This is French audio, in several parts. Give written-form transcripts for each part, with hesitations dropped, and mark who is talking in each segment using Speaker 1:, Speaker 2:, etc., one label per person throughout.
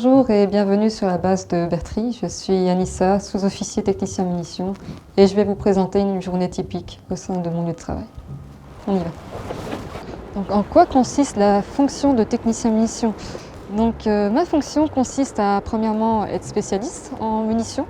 Speaker 1: Bonjour et bienvenue sur la base de Bertry. Je suis Anissa, sous-officier technicien munitions et je vais vous présenter une journée typique au sein de mon lieu de travail. On y va. Donc, en quoi consiste la fonction de technicien munitions? Ma fonction consiste à premièrement être spécialiste en munitions.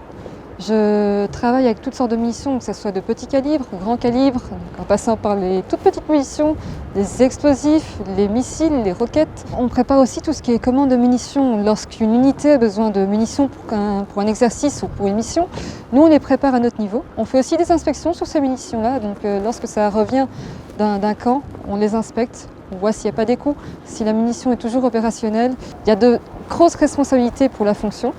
Speaker 1: Je travaille avec toutes sortes de munitions, que ce soit de petits calibres, grands calibres, en passant par les toutes petites munitions, les explosifs, les missiles, les roquettes. On prépare aussi tout ce qui est commande de munitions. Lorsqu'une unité a besoin de munitions pour un exercice ou pour une mission, nous on les prépare à notre niveau. On fait aussi des inspections sur ces munitions-là, lorsque ça revient d'un camp, on les inspecte. On voit s'il n'y a pas d'écho, si la munition est toujours opérationnelle. Il y a de grosses responsabilités pour la fonction.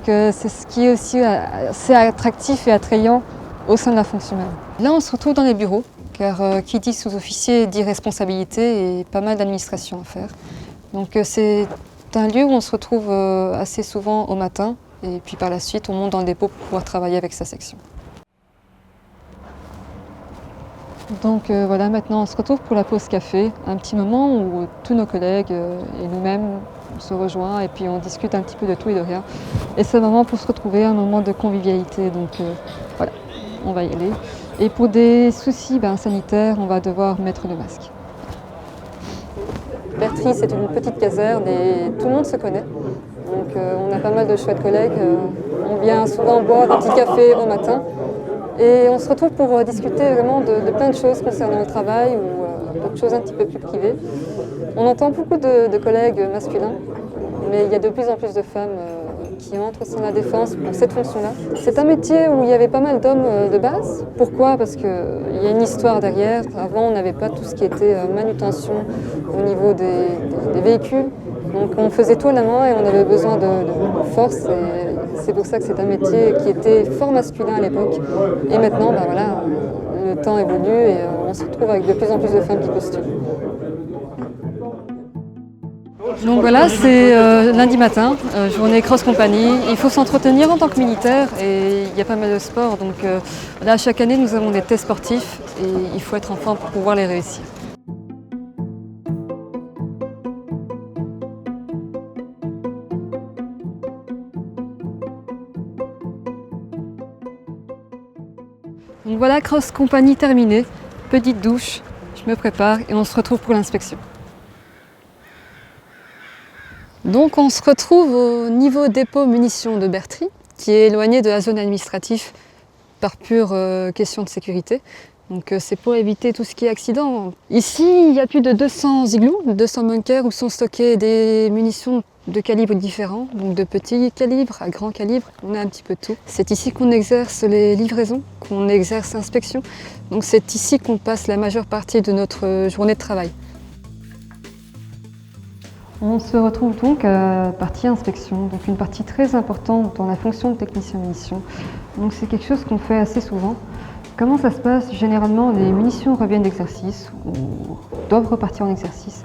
Speaker 1: C'est ce qui est aussi assez attractif et attrayant au sein de la fonction même. Là, on se retrouve dans les bureaux, car qui dit sous-officier dit responsabilité et pas mal d'administration à faire. C'est un lieu où on se retrouve assez souvent au matin et puis par la suite, on monte dans le dépôt pour pouvoir travailler avec sa section. Voilà, maintenant on se retrouve pour la pause café, un petit moment où tous nos collègues et nous-mêmes on se rejoint et puis on discute un petit peu de tout et de rien. Et c'est un moment pour se retrouver, un moment de convivialité, voilà, on va y aller. Et pour des soucis sanitaires, on va devoir mettre le masque. Bertry, c'est une petite caserne et tout le monde se connaît. On a pas mal de chouettes collègues, on vient souvent boire des petits cafés au matin. Et on se retrouve pour discuter vraiment de plein de choses concernant le travail ou d'autres choses un petit peu plus privées. On entend beaucoup de collègues masculins, mais il y a de plus en plus de femmes qui entrent au sein de la défense pour cette fonction-là. C'est un métier où il y avait pas mal d'hommes de base. Pourquoi? Parce qu'il y a une histoire derrière. Avant, on n'avait pas tout ce qui était manutention au niveau des véhicules. Donc on faisait tout à la main et on avait besoin de force. Et c'est pour ça que c'est un métier qui était fort masculin à l'époque. Et maintenant, voilà, le temps évolue et on se retrouve avec de plus en plus de femmes qui postulent. Donc voilà, c'est lundi matin, journée cross compagnie. Il faut s'entretenir en tant que militaire et il y a pas mal de sports. Là, chaque année, nous avons des tests sportifs et il faut être en forme pour pouvoir les réussir. Donc voilà, cross compagnie terminée, petite douche, je me prépare et on se retrouve pour l'inspection. Donc on se retrouve au niveau dépôt munitions de Bertry, qui est éloigné de la zone administrative par pure question de sécurité. C'est pour éviter tout ce qui est accident. Ici, il y a plus de 200 igloos, 200 bunkers où sont stockées des munitions de calibres différents, donc de petits calibres à grands calibres, on a un petit peu de tout. C'est ici qu'on exerce les livraisons, qu'on exerce l'inspection. Donc c'est ici qu'on passe la majeure partie de notre journée de travail. On se retrouve donc à la partie inspection, donc une partie très importante dans la fonction de technicien munitions. Donc c'est quelque chose qu'on fait assez souvent. Comment ça se passe? Généralement, les munitions reviennent d'exercice ou doivent repartir en exercice.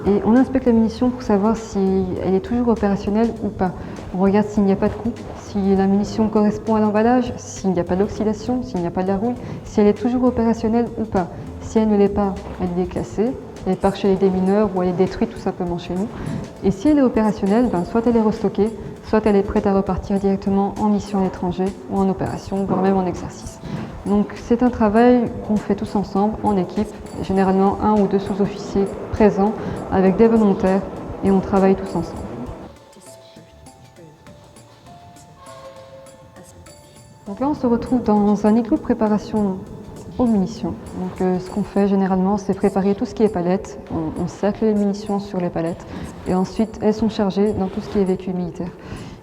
Speaker 1: Et on inspecte la munition pour savoir si elle est toujours opérationnelle ou pas. On regarde s'il n'y a pas de coup, si la munition correspond à l'emballage, s'il n'y a pas d'oxydation, s'il n'y a pas de la rouille, si elle est toujours opérationnelle ou pas. Si elle ne l'est pas, elle est classée, elle part chez les démineurs ou elle est détruite tout simplement chez nous. Et si elle est opérationnelle, soit elle est restockée, soit elle est prête à repartir directement en mission à l'étranger ou en opération, voire même en exercice. Donc c'est un travail qu'on fait tous ensemble, en équipe, généralement 1 ou 2 sous-officiers présents avec des volontaires et on travaille tous ensemble. Donc là on se retrouve dans un igloo de préparation aux munitions. Ce qu'on fait généralement c'est préparer tout ce qui est palette, on cercle les munitions sur les palettes et ensuite elles sont chargées dans tout ce qui est véhicule militaire.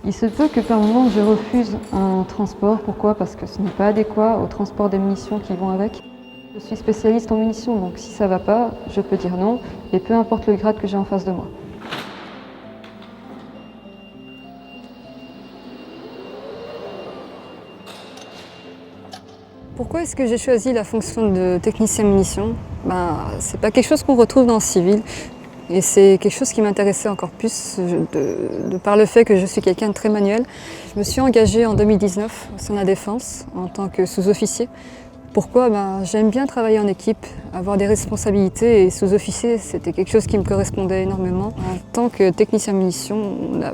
Speaker 1: Il se peut que par moment je refuse un transport. Pourquoi? Parce que ce n'est pas adéquat au transport des munitions qui vont avec. Je suis spécialiste en munitions, donc si ça ne va pas, je peux dire non, et peu importe le grade que j'ai en face de moi. Pourquoi est-ce que j'ai choisi la fonction de technicien munitions? C'est pas quelque chose qu'on retrouve dans le civil. Et c'est quelque chose qui m'intéressait encore plus de par le fait que je suis quelqu'un de très manuel. Je me suis engagée en 2019 au sein de la Défense en tant que sous-officier. Pourquoi? J'aime bien travailler en équipe, avoir des responsabilités et sous-officier, c'était quelque chose qui me correspondait énormément. En tant que technicien munitions, on a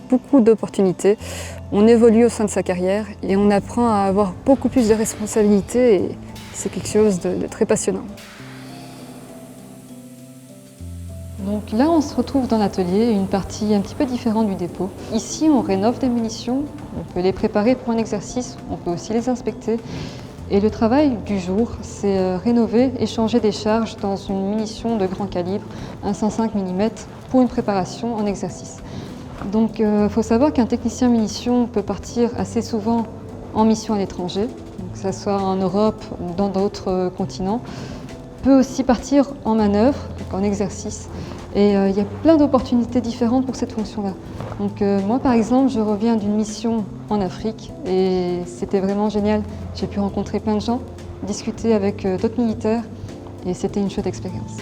Speaker 2: beaucoup d'opportunités, on évolue au sein de sa carrière et on apprend à avoir beaucoup plus de responsabilités et c'est quelque chose de très passionnant.
Speaker 1: Donc là, on se retrouve dans l'atelier, une partie un petit peu différente du dépôt. Ici, on rénove des munitions, on peut les préparer pour un exercice, on peut aussi les inspecter. Et le travail du jour, c'est rénover et changer des charges dans une munition de grand calibre, un 105 mm, pour une préparation en exercice. Donc il faut savoir qu'un technicien munition peut partir assez souvent en mission à l'étranger, que ce soit en Europe ou dans d'autres continents, peut aussi partir en manœuvre, donc en exercice. Et il y a plein d'opportunités différentes pour cette fonction-là. Donc moi par exemple, je reviens d'une mission en Afrique et c'était vraiment génial. J'ai pu rencontrer plein de gens, discuter avec d'autres militaires et c'était une chouette expérience.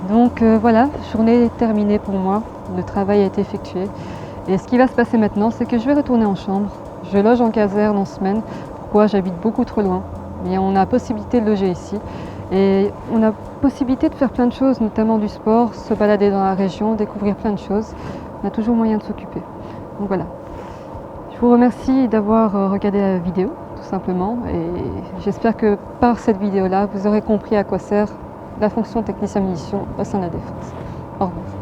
Speaker 1: Donc voilà, journée terminée pour moi, le travail a été effectué. Et ce qui va se passer maintenant, c'est que je vais retourner en chambre. Je loge en caserne en semaine, pourquoi j'habite beaucoup trop loin. Mais on a possibilité de loger ici. Et on a possibilité de faire plein de choses, notamment du sport, se balader dans la région, découvrir plein de choses. On a toujours moyen de s'occuper. Donc voilà. Je vous remercie d'avoir regardé la vidéo, tout simplement. Et j'espère que par cette vidéo-là, vous aurez compris à quoi sert la fonction technicien munition au sein de la défense. Au revoir.